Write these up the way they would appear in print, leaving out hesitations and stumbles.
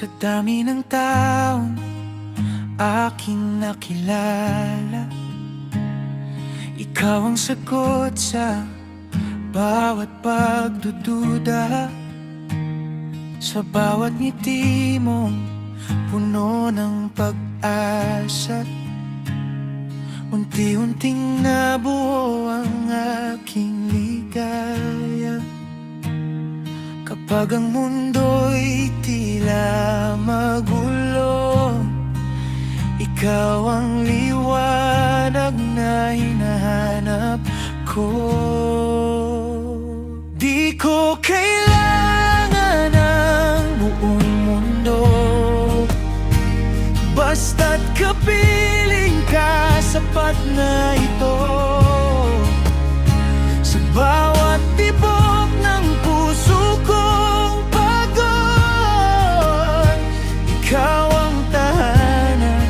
Sa dami ng taong aking nakilala, ikaw ang sagot sa bawat pagdududa. Sa bawat ngiti mong puno ng pag-asa, unti-unting nabuo ang aking ligaya. Kapag ang mundo'y tila magulo, ikaw ang liwanag na hinahanap ko. Di ko kailangan ng buong mundo, basta't kapiling ka, sapat na ito. Sa bawat tibok ng puso kong pagod, ikaw ang tahanan,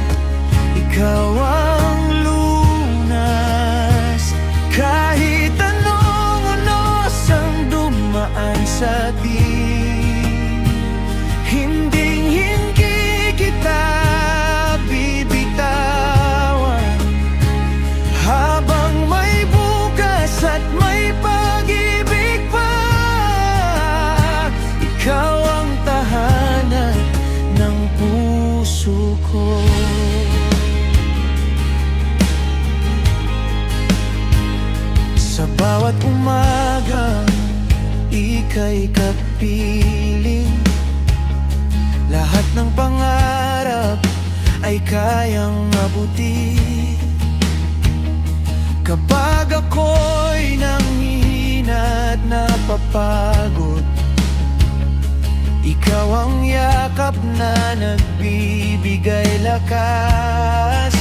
ikaw ang lunas. Kahit anong unos ang dumaan sa atin, hinding-hindi kita bibitawan. Habang may bukas at may pag-ibig pa, ikaw ang tahanan ng puso ko. Sa bawat umaga, ika'y kapiling. Lahat ng pangarap ay kayang abutin. Kapag ako'y nanghihina at napapagod, ikaw ang yakap na nagbibigay lakas.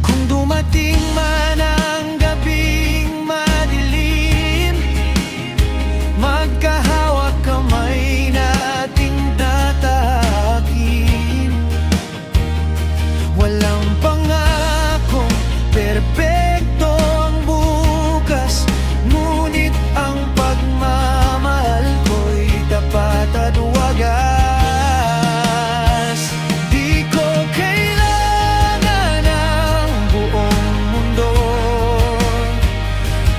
Kung dumating man ang gabing madilim, magkahawak kamay nating tatahakin. Walang pangakong perpekto ang bukas, ngunit ang pagmamahal ko'y tapat at wagas. Di ko kailangan ng buong mundo,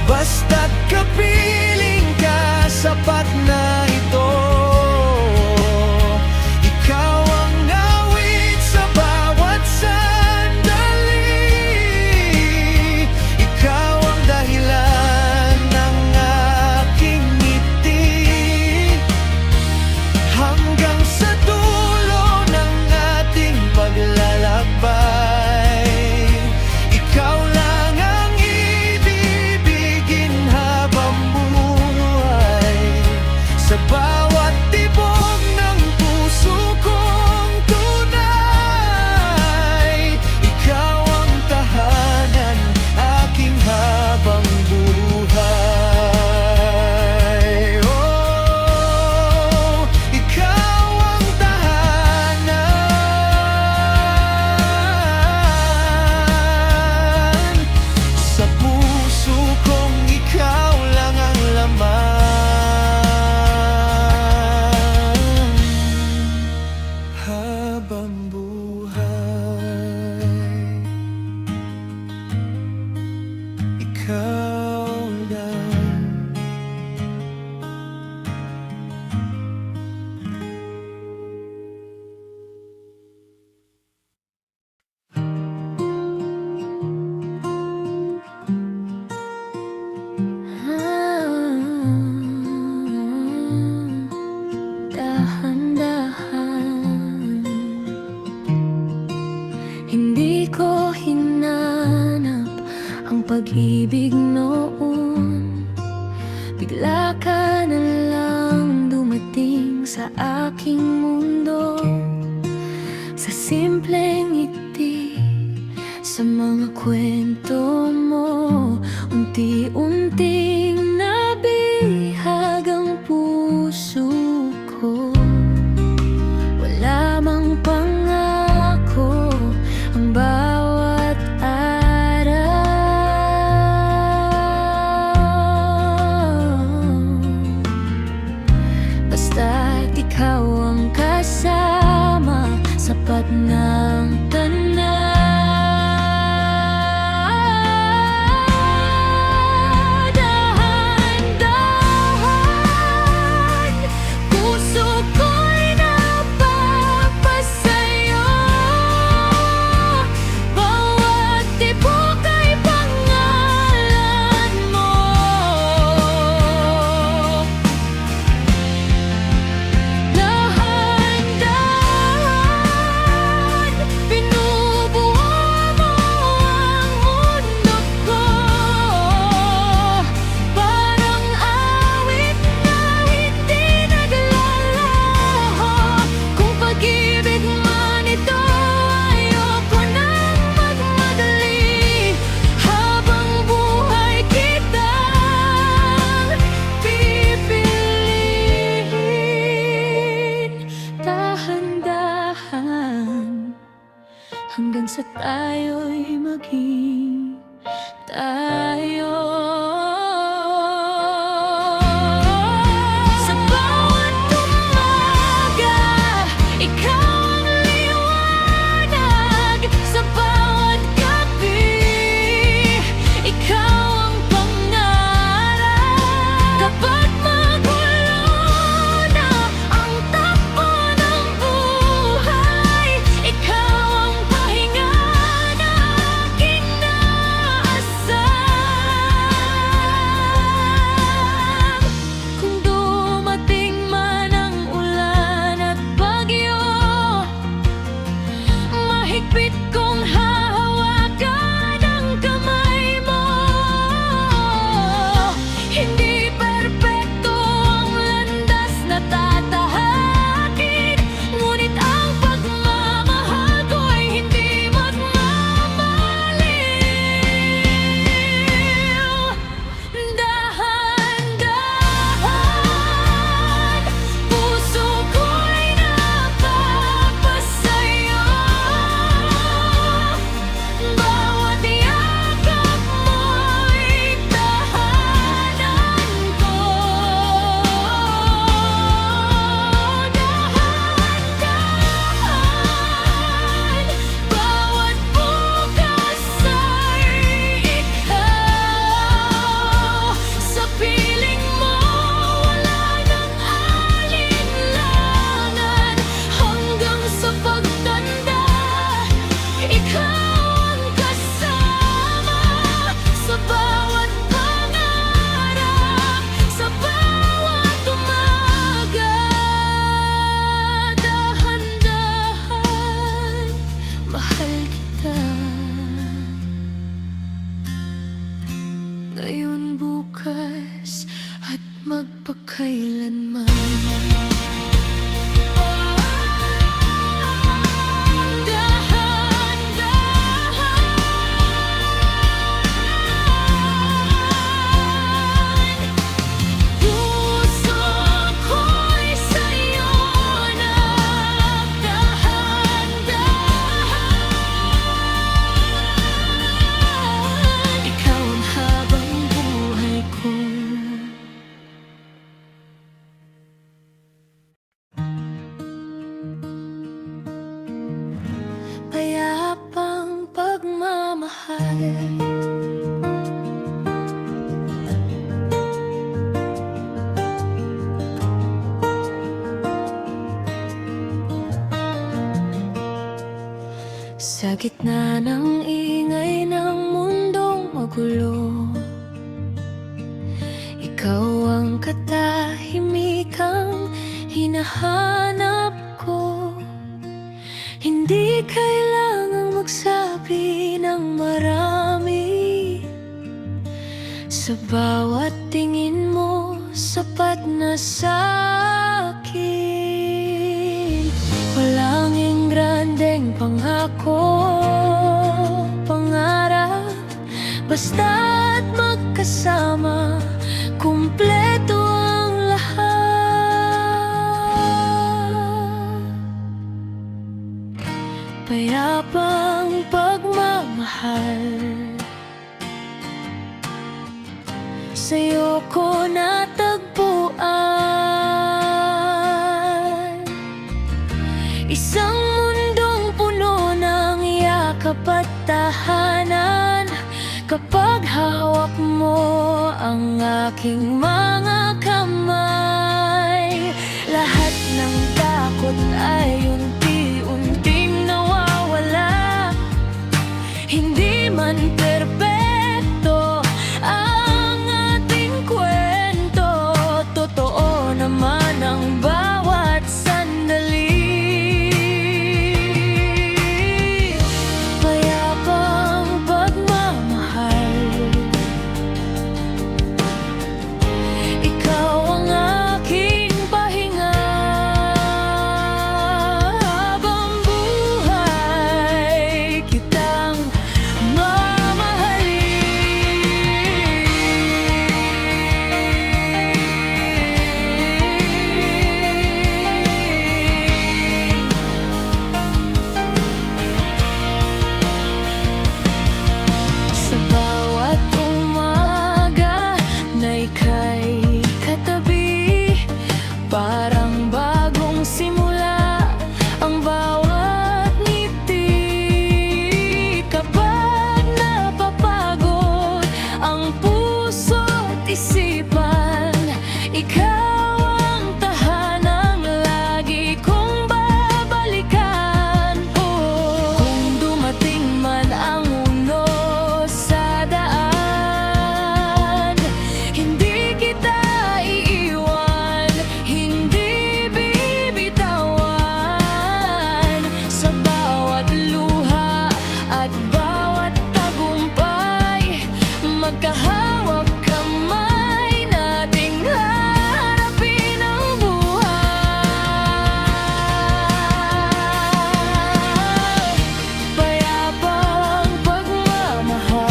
basta't kapiling ka, sapat na ito. Ikaw ang awit sa bawat sandali, ikaw ang dahilan ng aking ngiti. Hanggang sa dulo ng ating paglalakbay, ikaw lang ang ibibigin habang buhay. Sa bawat tibok ng puso kong tunay, ikaw ang tahanan aking habang buhay. Oh, ikaw ang tahanan. Sa puso kong ikaw lang ang laman. Habang buhay, ikaw lang. Dahan-dahan, hindi ko hinanap ang pag-ibig noon. Bigla ka na lang dumating sa aking mundo. Sa simpleng ngiti, sa mga kwento mo, unti-unting nabihag ang puso ko. Wala mang pangako ang bawat araw, basta't ikaw ang kasama. ng tanan. Dahan-dahan, puso ko'y napapasayo. Bawat tibok ay pangalan mo. Dahan-dahan, binubuo mo ang mundo ko. Parang awit na hindi naglalaho. Kung pag-ibig man ito, ayoko nang magmadali. Habang buhay kitang pipiliin. Dahan-dahan, hanggang sa tayo'y maging tayo. Sa bawat umaga, ikaw ang liwanag. Sa bawat gabi, ikaw ang pangarap. Kapag magulo na ang takbo ng buhay, ikaw ang pahinga na aking naasam. Kung dumating man ang ulan at bagyo, mahigpit kong hahawakan ang kamay mo. Hindi perpekto ang landas na tatahakin, ngunit ang pagmamahal ko ay hindi magmamaliw. Dahan-dahan, puso ko'y napapasayo. Bawat yakap mo'y tahanan ko. Dahan-dahan, bawat bukas ay ikaw. Sa piling mo wala nang alinlangan. Hanggang sa pagtanda, ikaw ang kasama. Sa bawat pangarap, sa bawat umaga. Dahan-dahan, mahal kita. Ngayon, bukas, at magpakailanman. Dahan-dahan, puso ko'y sa'yo na. Dahan-dahan, ikaw ang habang buhay ko. Payapang pagmamahal, sa gitna ng ingay ng mundong magulo, ikaw ang katahimikang hinahanap ko. Hindi kailangang magsabi ng marami. Sa bawat tingin mo, sapat na sa'kin. Walang ingrandeng pangako, pangarap, basta't magkasama, kumpleto ang lahat. Payapang pagmamahal, sa'yo ko natagpuan. Isang mundong yakap at tahanan. Kapag hawak mo ang aking mga kamay, lahat ng takot ay unti-unting nawawala. Hindi man perpekto ang ating kwento, totoo naman ang bawat sandali. Payapang pagmamahal, ikaw ang aking pahinga. Habang buhay kitang sa bawat umaga na ika'y katabi, parang bagong simula ang bawat ngiti. Kapag napapagod ang puso't isipan, ikaw ang tahanang lagi kong babalikan. Kung dumating man ang unos sa daan, hindi kita iiwan, hindi bibitawan. Sa bawat luha at bawat tagumpay, magkahawak kamay nating harapin ang buhay. Payapang pagmamahal,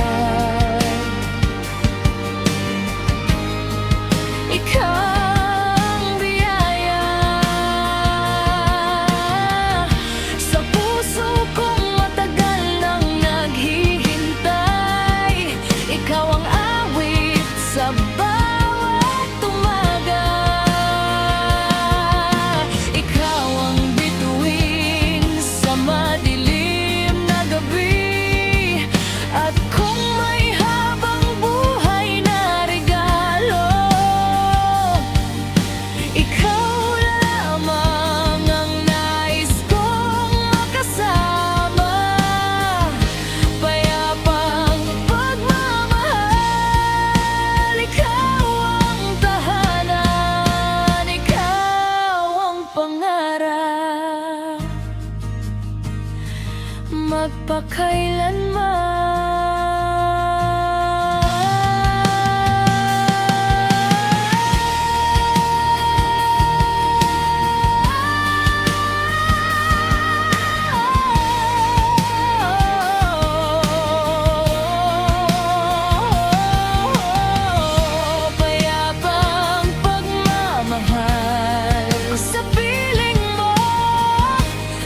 ikaw ang biyaya. Sa puso kong matagal nang naghihintay, ikaw ang awit sa bawat umaga. Ikaw ang bituin sa madilim na gabi. At kung may habang buhay na regalo, ikaw lamang ang nais kong makasama. Payapang pagmamahal, ikaw ang tahanan, ikaw ang pangarap, Payapang pagmamahal, sa piling mo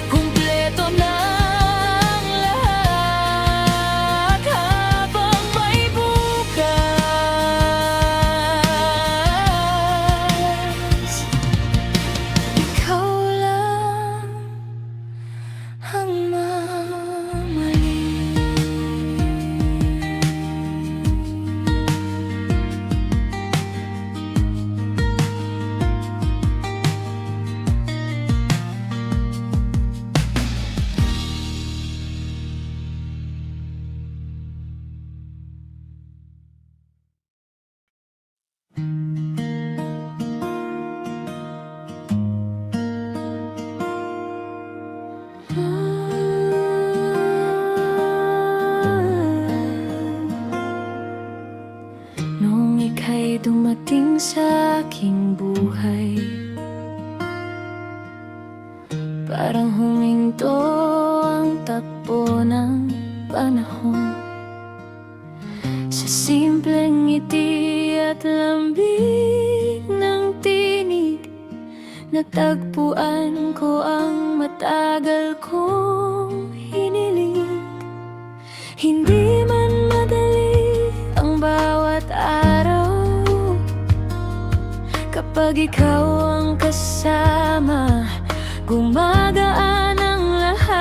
kumpleto na ang lahat. Habang may bukas, ikaw lang ang mamahalin. Noong ika'y dumating sa aking buhay, parang huminto ang takbo ng panahon. Sa simpleng ngiti at lambing ng tinig, natagpuan ko ang matagal kong hiniling. Hindi man madali ang bawat araw, kapag ikaw ang kasama, gumagaan ang lahat.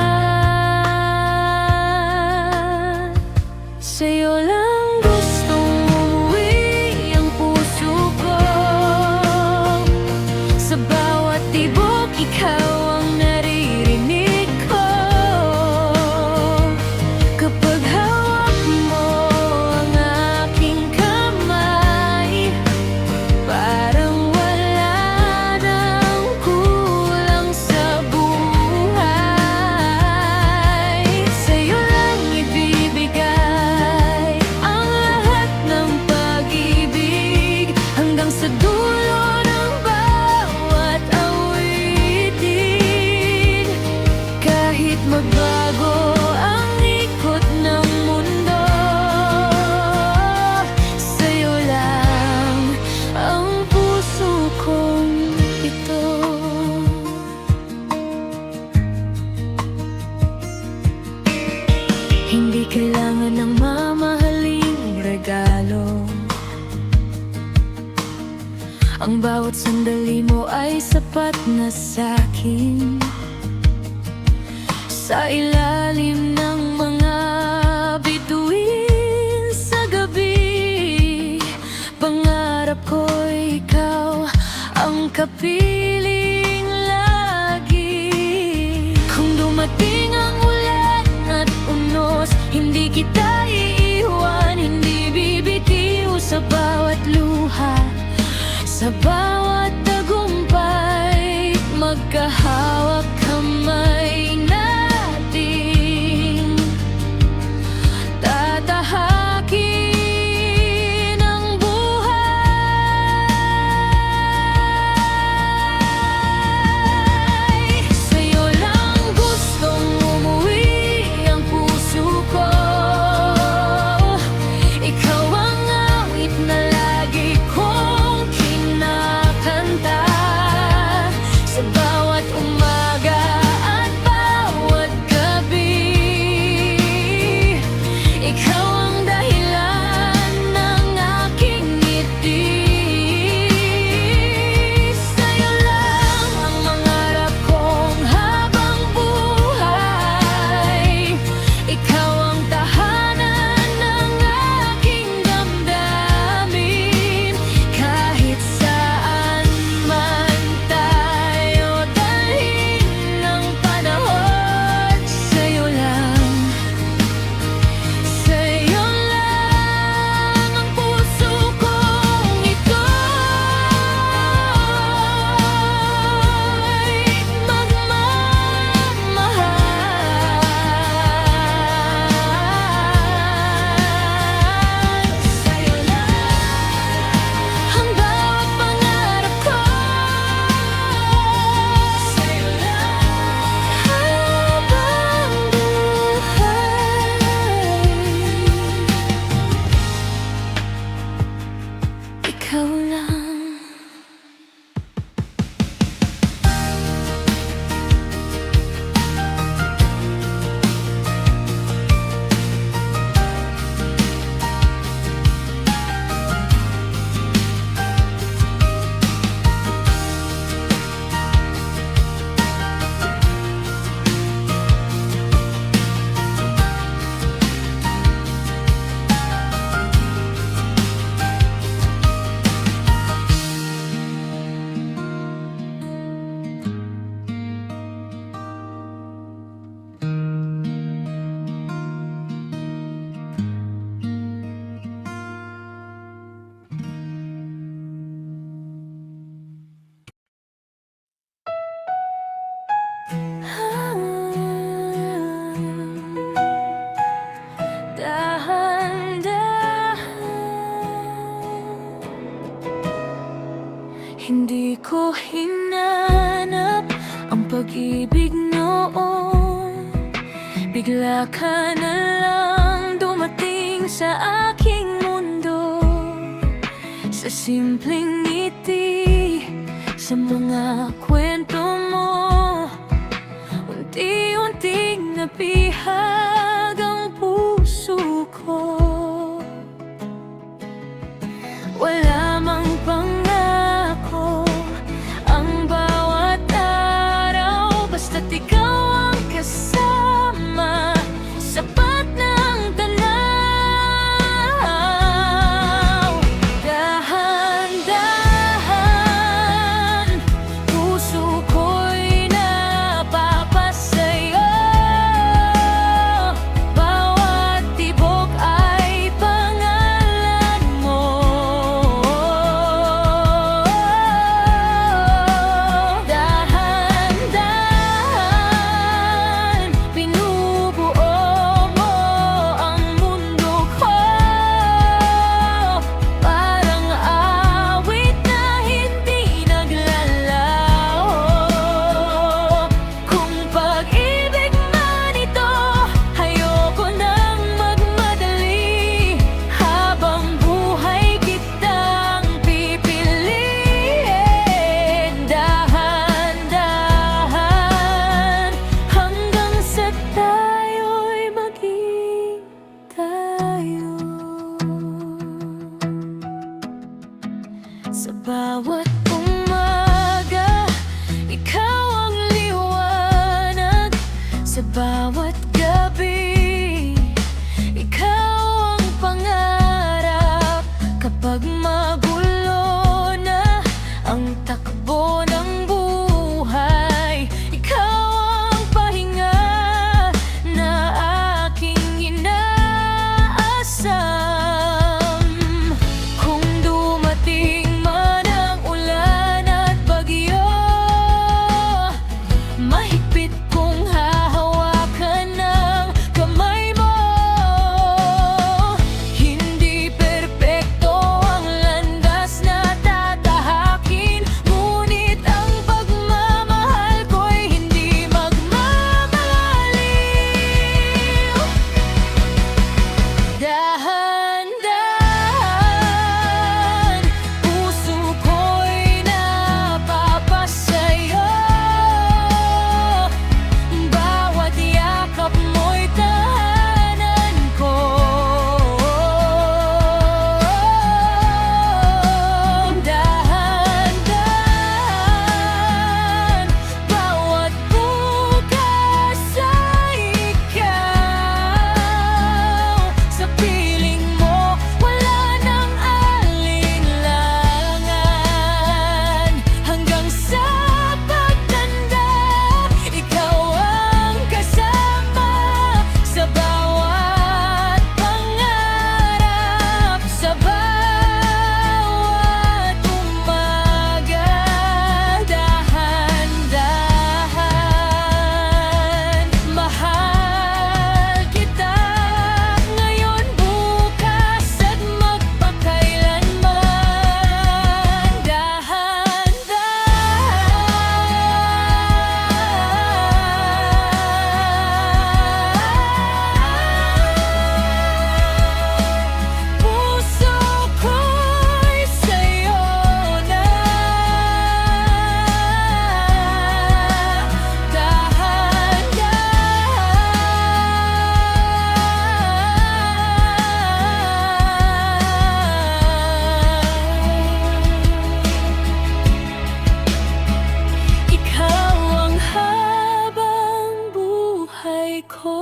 Di kailangan ng mamahaling regalo. Ang bawat sandali mo ay sapat na sa'kin. Sa ilalim ng mga bituin sa gabi, pangarap ko'y ikaw ang kapiling lagi. Kung dumating ang ulan at unos, hindi kita iiwan, hindi bibitiw sa bawat luha. Sa bawat tagumpay, magkahawak kamay natin, tatahakin ang buhay. Sa'yo lang gustong umuwi ang puso ko. Ikaw ang awit na lagi kong kinakanta. Sa bawat umaga at bawat gabi, ikaw ang dahilan ng aking ngiti. Sa'yo lang ang mangarap kong habang buhay. Ikaw ang tahanan ng aking damdamin. Kahit saan man tayo dalhin ng panahon, sa'yo lang. Sa'yo lang ang puso kong ito'y magmamahal. Sa'yo lang ang bawat pangarap ko. Sa'yo lang habang buhay. Ikaw lang. Dahan-dahan, hindi ko hinanap ang pag-ibig noon. Bigla ka na lang dumating sa aking mundo. Sa simpleng ngiti, sa mga kwento mo, unti-unting nabihag ang puso ko. Wala mang pangako ang bawat araw, basta't ikaw ang kasama, sapat ng tanaw. Dahan-dahan, puso ko'y napapasayo. bawat gabi. Ikaw ang pangarap kapag magulo na ang takbo ng buhay. Ikaw ang pahinga na aking inaasam. Kung dumating man ang ulan at bagyo, mahigpit kong hahawakan ng kamay mo. Hindi perpekto ang landas na tatahakin, ngunit ang pagmamahal ko'y hindi magmamaliw. Dahan-dahan, puso ko'y napapasayo. Bawat yakap mo'y tahanan ko. Dahan-dahan, bawat bukas ay ikaw. Sa piling mo, wala nang alinlangan. Hanggang sa pagtanda, ikaw ang kasama sa bawat pangarap, sa bawat umaga. Dahan-dahan, mahal kita ngayon, bukas at magpakailanman. Dahan-dahan, puso ko'y sa'yo na. Dahan-dahan, ikaw ang habang buhay ko.